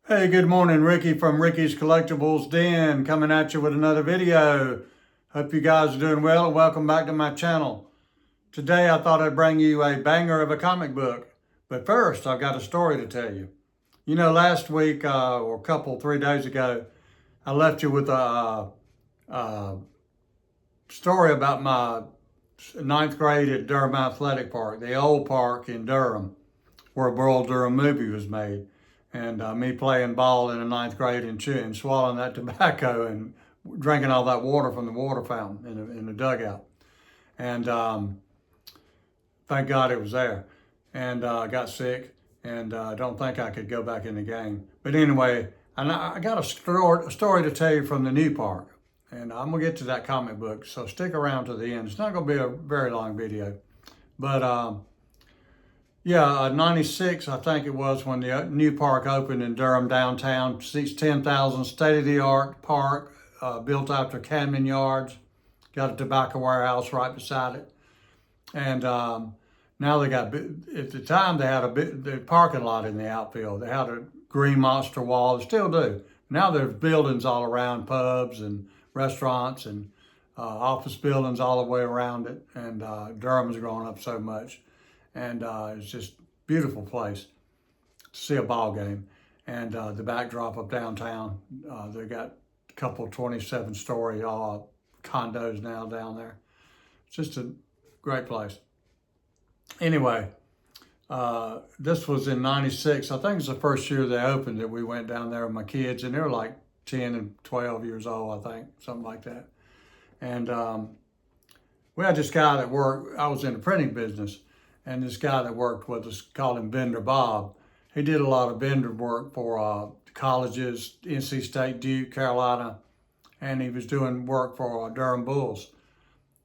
Hey, good morning. Ricky from Ricky's Collectibles Den coming at you with another video. Hope you guys are doing well and welcome back to my channel. Today I thought I'd bring you a banger of a comic book. But first, I've got a story to tell you. You know, last week or 3 days ago, I left you with a story about my ninth grade at Durham Athletic Park, the old park in Durham, where a Bull Durham movie was made. And me playing ball in the ninth grade and chewing, swallowing that tobacco and drinking all that water from the water fountain in the dugout. And thank God it was there. And I got sick and I don't think I could go back in the game. But anyway, I got a story to tell you from the new park. And I'm going to get to that comic book, so stick around to the end. It's not going to be a very long video. But yeah, 96, I think it was, when the new park opened in Durham downtown. Seats 10,000, state-of-the-art park, built after Camden Yards. Got a tobacco warehouse right beside it. And now they got, at the time they had the parking lot in the outfield. They had a green monster wall, they still do. Now there's buildings all around, pubs and restaurants and office buildings all the way around it. And Durham's grown up so much. And it's just a beautiful place to see a ball game. And the backdrop of downtown, they got a couple 27-story condos now down there. It's just a great place. Anyway, this was in 96. I think it's the first year they opened that we went down there with my kids, and they were like 10 and 12 years old, I think, something like that. And we had this guy that worked, I was in the printing business, and this guy that worked with us, called him Bender Bob. He did a lot of vendor work for colleges, NC State, Duke, Carolina, and he was doing work for Durham Bulls,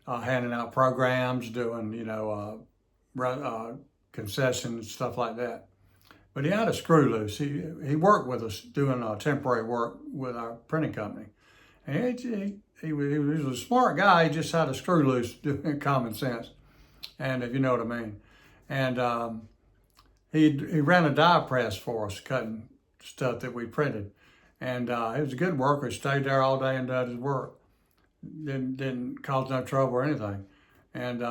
handing out programs, doing, concessions, stuff like that. But he had a screw loose. He worked with us doing temporary work with our printing company. And he was a smart guy. He just had a screw loose, doing common sense, and if you know what I mean. And he ran a die press for us, cutting stuff that we printed. And he was a good worker. Stayed there all day and did his work. Didn't cause no trouble or anything. And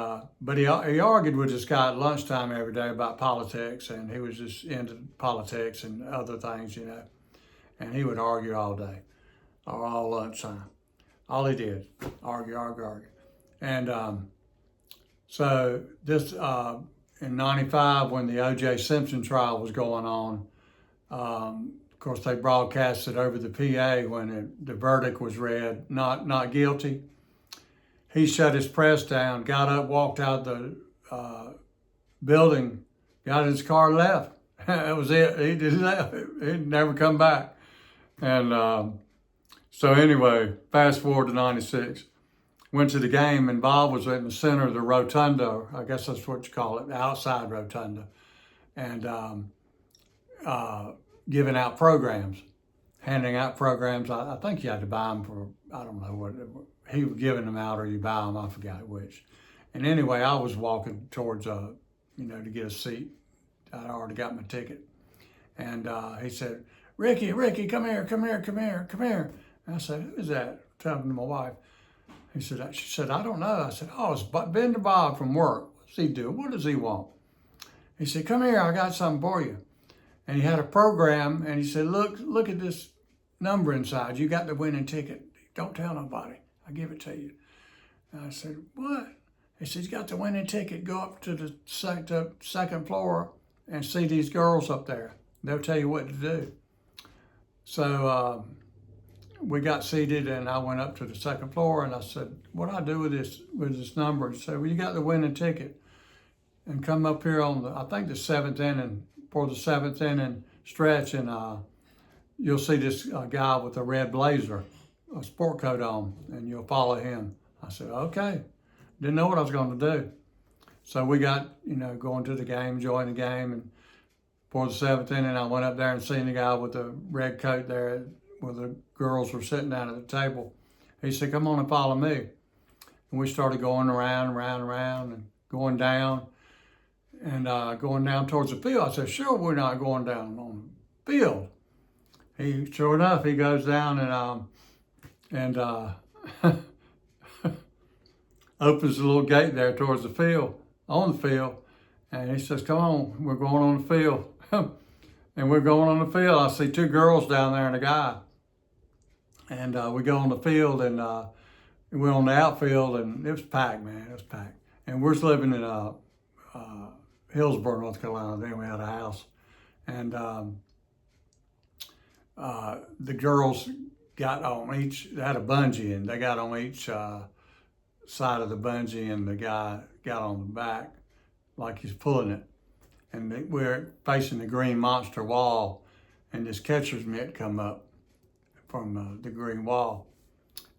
but he argued with this guy at lunchtime every day about politics, and he was just into politics and other things, And he would argue all day, or all lunchtime. All he did, argue. And so this, in 95, when the O.J. Simpson trial was going on, of course, they broadcast it over the PA when the verdict was read, not guilty. He shut his press down, got up, walked out the building, got in his car, left. That was it. He just left. He'd never come back. And so anyway, fast forward to 96. Went to the game, and Bob was in the center of the rotunda. I guess that's what you call it, the outside rotunda, and giving out programs, handing out programs. I think you had to buy them for, I don't know what, he was giving them out or you buy them, I forgot which. And anyway, I was walking towards, to get a seat. I'd already got my ticket. And he said, Ricky, come here. And I said, who is that? Telling to my wife. She said, I don't know. I said, oh, it's Bender Bob from work. What's he do? What does he want? He said, come here, I got something for you. And he had a program, and he said, look at this number inside. You got the winning ticket. Don't tell nobody. I'll give it to you. And I said, what? He said, you got the winning ticket. Go up to the second floor and see these girls up there. They'll tell you what to do. So we got seated, and I went up to the second floor, and I said, what do I do with this number? He said, well, you got the winning ticket, and come up here on I think the seventh inning, for the seventh inning stretch, and you'll see this guy with a red blazer, a sport coat on, and you'll follow him. I said, okay. Didn't know what I was going to do. So we got, going to the game, enjoying the game, and for the seventh inning, I went up there and seen the guy with the red coat there where the girls were sitting down at the table. He said, come on and follow me. And we started going around, and going down, and going down towards the field. I said, sure, we're not going down on the field. Sure enough, he goes down and opens the little gate there towards the field, on the field. And he says, come on, we're going on the field. And we're going on the field. I see two girls down there and a guy. And we go on the field and we're on the outfield and it was packed, man. It was packed. And we're living in Hillsborough, North Carolina. Then we had a house. And the girls got on each, they had a bungee and they got on each side of the bungee and the guy got on the back like he's pulling it. And we're facing the green monster wall and this catcher's mitt come up from the green wall.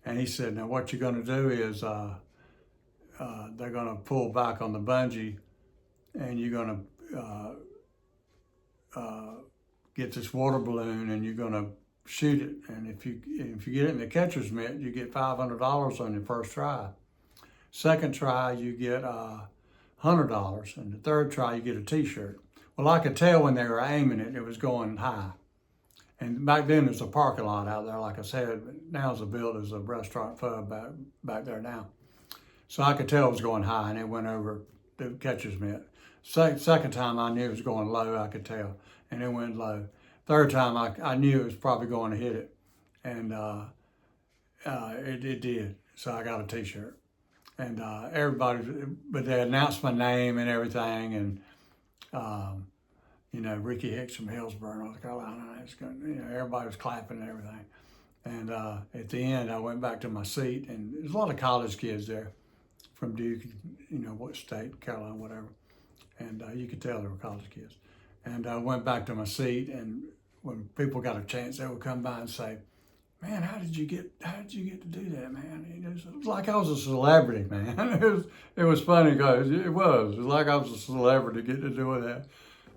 And he said, now what you're gonna do is they're gonna pull back on the bungee and you're gonna get this water balloon and you're gonna shoot it. And if you get it in the catcher's mitt, you get $500 on your first try. Second try, you get $100. And the third try, you get a t-shirt. Well, I could tell when they were aiming it, it was going high. And back then there's a parking lot out there, like I said, but now it's built as a restaurant pub back there now. So I could tell it was going high and it went over the catcher's mitt. Second time I knew it was going low, I could tell, and it went low. Third time I knew it was probably going to hit it, and it did. So I got a t-shirt. And everybody, but they announced my name and everything, and you know, Ricky Hicks from Hillsborough, North Carolina. Everybody was clapping and everything. And at the end, I went back to my seat, and there's a lot of college kids there from Duke, you know, what state, Carolina, whatever. And you could tell they were college kids. And I went back to my seat, and when people got a chance, they would come by and say, man, how did you get to do that, man? It was like I was a celebrity, man. It was funny because it was like I was a celebrity getting to do that.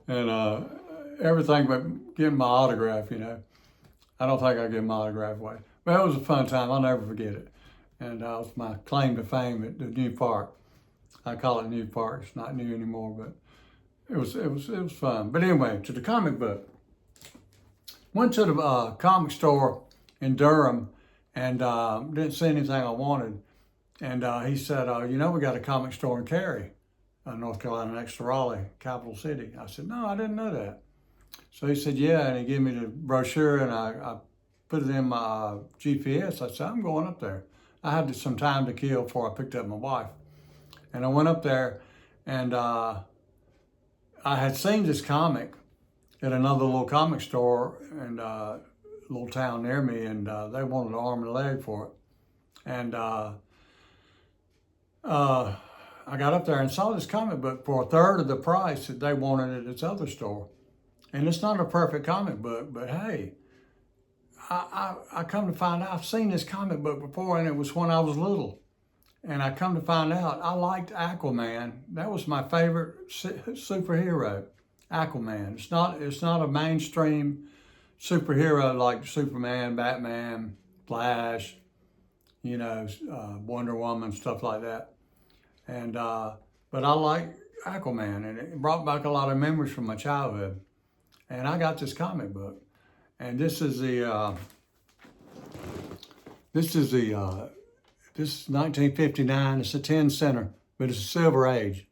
And everything but getting my autograph, you know. I don't think I give my autograph away. But it was a fun time. I'll never forget it. And it was my claim to fame at the new park. I call it New Park. It's not new anymore, but it was fun. But anyway, to the comic book. Went to the comic store in Durham and didn't see anything I wanted. And he said, you know, we got a comic store in Cary, North Carolina, next to Raleigh, capital city. I said, no, I didn't know that. So he said, yeah, and he gave me the brochure and I put it in my GPS. I said, I'm going up there. I had some time to kill before I picked up my wife. And I went up there and I had seen this comic at another little comic store in a little town near me, and they wanted an arm and a leg for it. And I got up there and saw this comic book for a third of the price that they wanted at this other store. And it's not a perfect comic book, but hey, I come to find out I've seen this comic book before, and it was when I was little. And I come to find out I liked Aquaman. That was my favorite superhero, Aquaman. It's not a mainstream superhero like Superman, Batman, Flash, you know, Wonder Woman, stuff like that. And but I like Aquaman, and it brought back a lot of memories from my childhood. And I got this comic book, and this is 1959. It's a 10 center, but it's a Silver Age.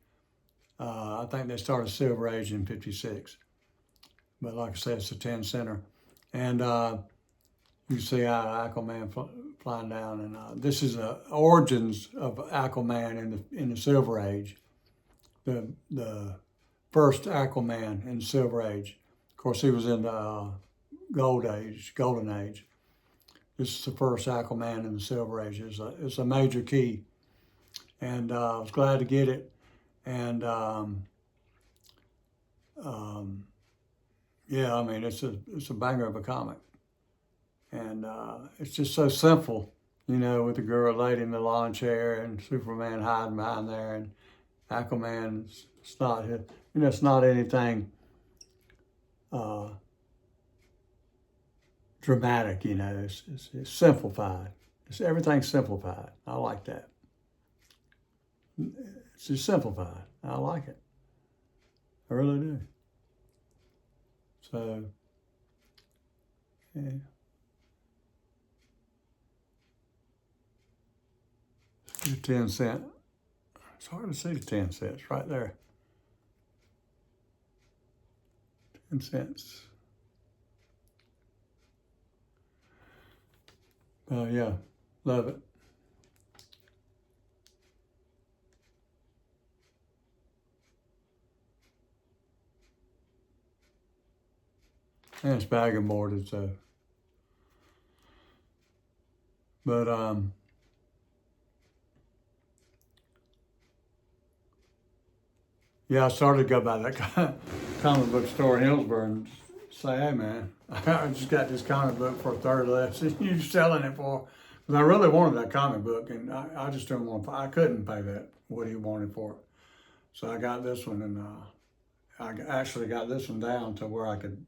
I think they started Silver Age in 56. But like I said, it's a 10 center. And you see Aquaman flying down. And this is the origins of Aquaman in the Silver Age. The first Aquaman in the Silver Age. Of course, he was in the Golden Age. This is the first Aquaman in the Silver Age. It's a major key. And I was glad to get it. And yeah, I mean, it's a banger of a comic. And it's just so simple, you know, with the girl lady in the lawn chair and Superman hiding behind there, and Aquaman, it's not anything dramatic, you know. It's simplified. Everything's simplified. I like that. It's just simplified. I like it. I really do. So Okay. The 10 cent. It's hard to see the 10 cents right there. 10 cents. Yeah, love it. And it's bag and boarded, so. But yeah, I started to go by that comic book store in Hillsborough and say, hey man, I just got this comic book for a third less than you're selling it for. Because I really wanted that comic book, and I just didn't want to, I couldn't pay that, what he wanted for it. So I got this one, and I actually got this one down to where I could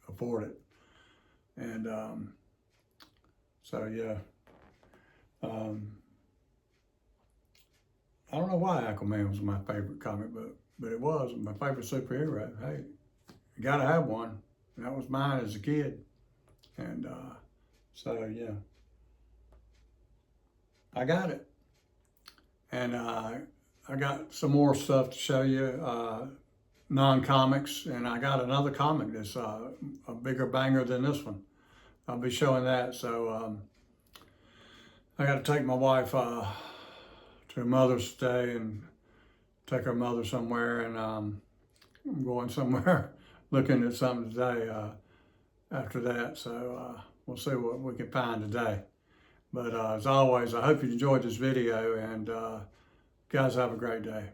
afford it. And so yeah. I don't know why Aquaman was my favorite comic book, but it was my favorite superhero. Hey, you gotta have one. And that was mine as a kid. And so yeah, I got it. And I got some more stuff to show you, non-comics, and I got another comic that's a bigger banger than this one. I'll be showing that. So I got to take my wife to Mother's Day and take her mother somewhere, and I'm going somewhere looking at something today after that. So we'll see what we can find today. But as always, I hope you enjoyed this video, and guys, have a great day.